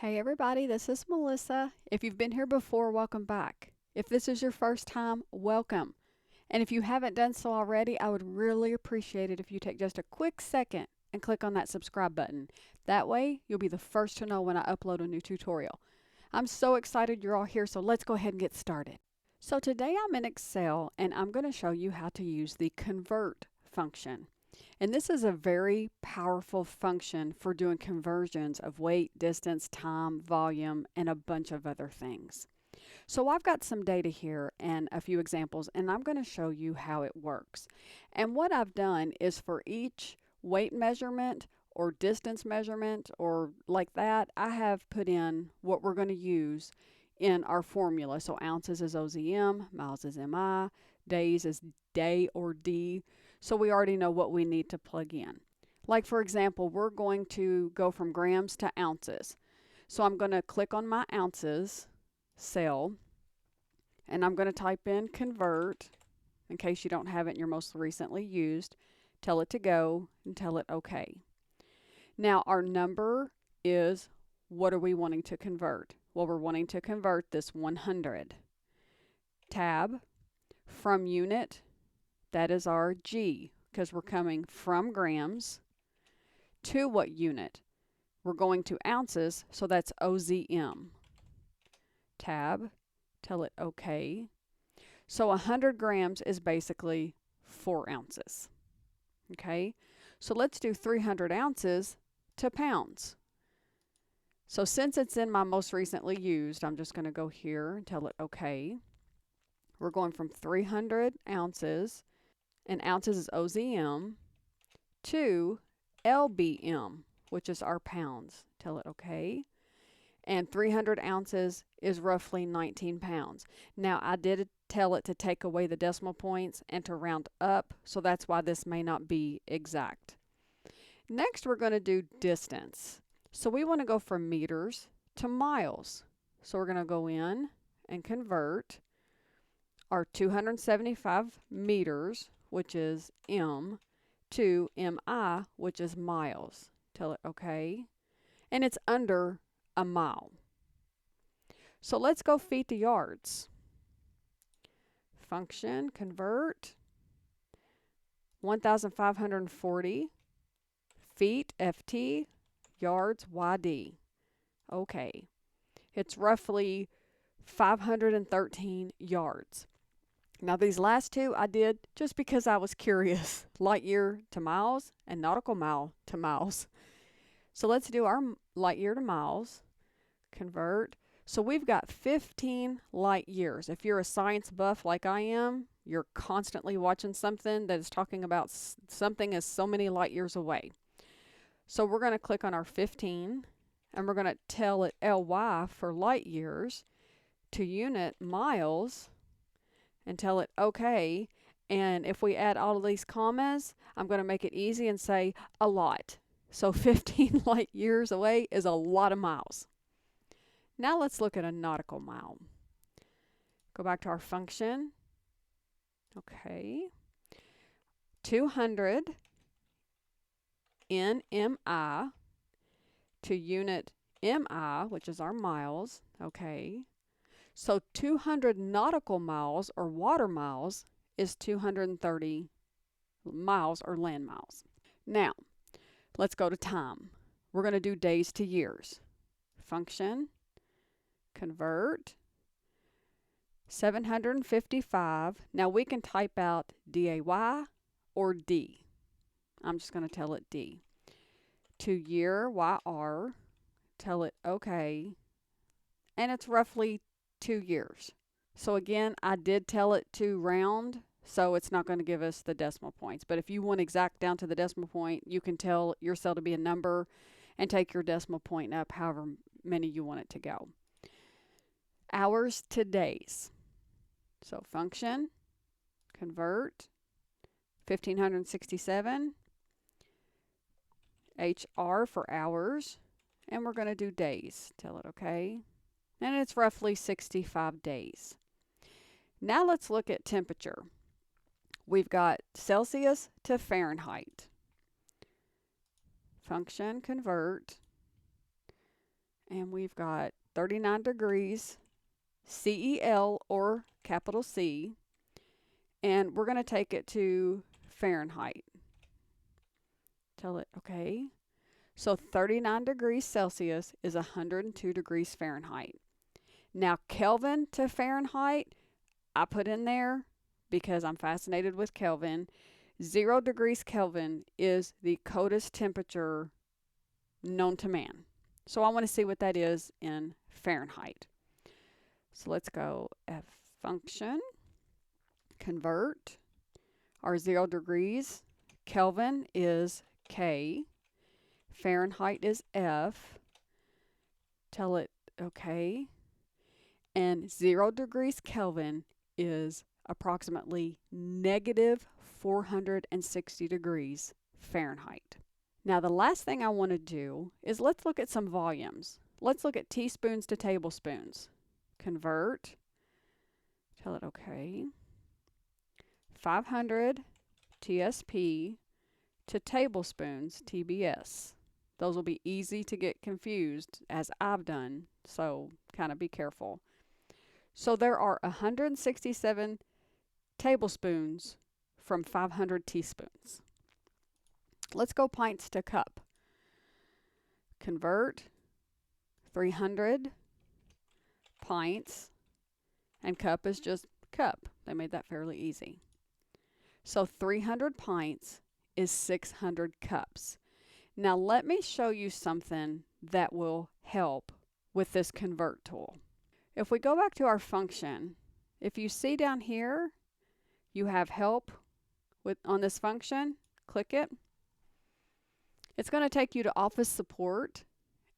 Hey everybody, this is Melissa. If you've been here before, welcome back. If this is your first time, welcome. And if you haven't done so already, I would really appreciate it if you take just a quick second and click on that subscribe button. That way, you'll be the first to know when I upload a new tutorial. I'm so excited you're all here, so let's go ahead and get started. So today I'm in Excel and I'm going to show you how to use the convert function. And this is a very powerful function for doing conversions of weight, distance, time, volume, and a bunch of other things. So I've got some data here and a few examples, and I'm going to show you how it works. And what I've done is for each weight measurement or distance measurement or like that, I have put in what we're going to use in our formula. So ounces is OZM, miles is MI, days is day or D. So we already know what we need to plug in. Like for example, we're going to go from grams to ounces. So I'm going to click on my ounces cell and I'm going to type in convert in case you don't have it in your most recently used. Tell it to go and tell it OK. Now our number is, what are we wanting to convert? Well, we're wanting to convert this 100. Tab, from unit, that is our G, because we're coming from grams to what unit? We're going to ounces, so that's OZM. Tab, tell it OK. So 100 grams is basically 4 ounces. Okay, so let's do 300 ounces to pounds. So since it's in my most recently used, I'm just going to go here and tell it OK. We're going from 300 ounces, and ounces is OZM, to LBM, which is our pounds. Tell it OK. And 300 ounces is roughly 19 pounds. Now, I did tell it to take away the decimal points and to round up, so that's why this may not be exact. Next, we're going to do distance. So we want to go from meters to miles. So we're going to go in and convert our 275 meters, which is M, to MI, which is miles. Tell it OK. And it's under a mile. So let's go feet to yards. Function, convert, 1,540 feet, FT, yards, YD. Okay. It's roughly 513 yards. Now these last two I did just because I was curious. Light year to miles and nautical mile to miles. So let's do our light year to miles. Convert. So we've got 15 light years. If you're a science buff like I am, you're constantly watching something that is talking about something as so many light years away. So we're going to click on our 15 and we're going to tell it LY for light years to unit miles and tell it OK. And if we add all of these commas, I'm going to make it easy and say a lot. So 15 light years away is a lot of miles. Now let's look at a nautical mile. Go back to our function. Okay. 200 in MI to unit MI, which is our miles. Okay. So 200 nautical miles or water miles is 230 miles or land miles. Now, let's go to time. We're going to do days to years. Function, convert, 755. Now we can type out DAY or D. I'm just going to tell it D. To year, YR, tell it OK. And it's roughly 2 years. So again, I did tell it to round, so it's not going to give us the decimal points. But if you want exact down to the decimal point, you can tell your cell to be a number and take your decimal point up however many you want it to go. Hours to days. So function, convert, 1567, HR for hours, and we're going to do days. Tell it OK. And it's roughly 65 days. Now let's look at temperature. We've got Celsius to Fahrenheit. Function, convert, And we've got 39 degrees, CEL or capital C. And we're going to take it to Fahrenheit. Tell it, okay. So 39 degrees Celsius is 102 degrees Fahrenheit. Now, Kelvin to Fahrenheit, I put in there because I'm fascinated with Kelvin. 0 degrees Kelvin is the coldest temperature known to man. So I want to see what that is in Fahrenheit. So let's go F function, convert. Our 0 degrees Kelvin is K. Fahrenheit is F. Tell it okay. And 0 degrees Kelvin is approximately negative 460 degrees Fahrenheit. Now the last thing I want to do is let's look at some volumes. Let's look at teaspoons to tablespoons. Convert. Tell it okay. 500 TSP to tablespoons TBS. Those will be easy to get confused as I've done, so kind of be careful. So there are 167 tablespoons from 500 teaspoons. Let's go pints to cup. Convert 300 pints, and cup is just cup. They made that fairly easy. So 300 pints is 600 cups. Now let me show you something that will help with this convert tool. If we go back to our function, if you see down here, you have help on this function, click it. It's going to take you to office support.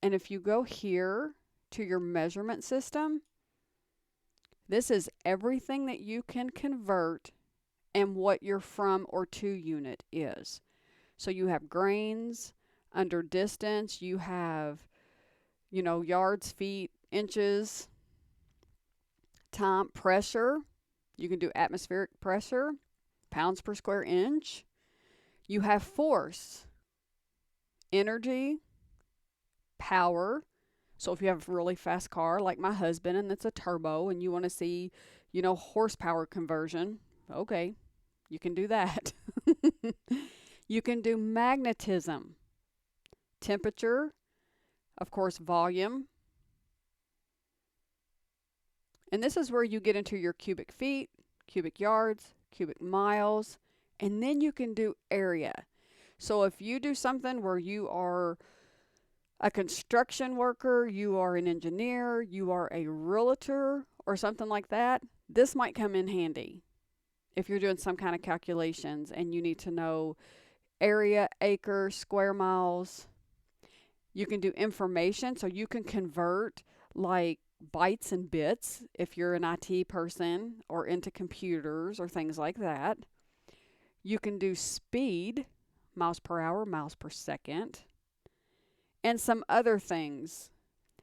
And if you go here to your measurement system, this is everything that you can convert and what your from or to unit is. So you have grains, under distance, you have, yards, feet, inches, time, pressure. You can do atmospheric pressure, pounds per square inch. You have force, energy, power. So if you have a really fast car like my husband and it's a turbo and you want to see, horsepower conversion, okay, you can do that. You can do magnetism, temperature, of course, volume. And this is where you get into your cubic feet, cubic yards, cubic miles, and then you can do area. So if you do something where you are a construction worker, you are an engineer, you are a realtor, or something like that, this might come in handy. If you're doing some kind of calculations and you need to know area, acre, square miles, you can do information, so you can convert like bytes and bits if you're an IT person or into computers or things like that. You can do speed, miles per hour, miles per second, and some other things.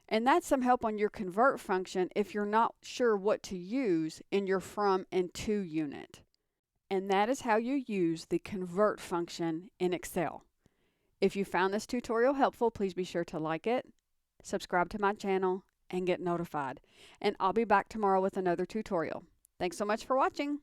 And that's some help on your convert function if you're not sure what to use in your from and to unit. And that is how you use the convert function in Excel. If you found this tutorial helpful, please be sure to like it, subscribe to my channel, and get notified. And I'll be back tomorrow with another tutorial. Thanks so much for watching.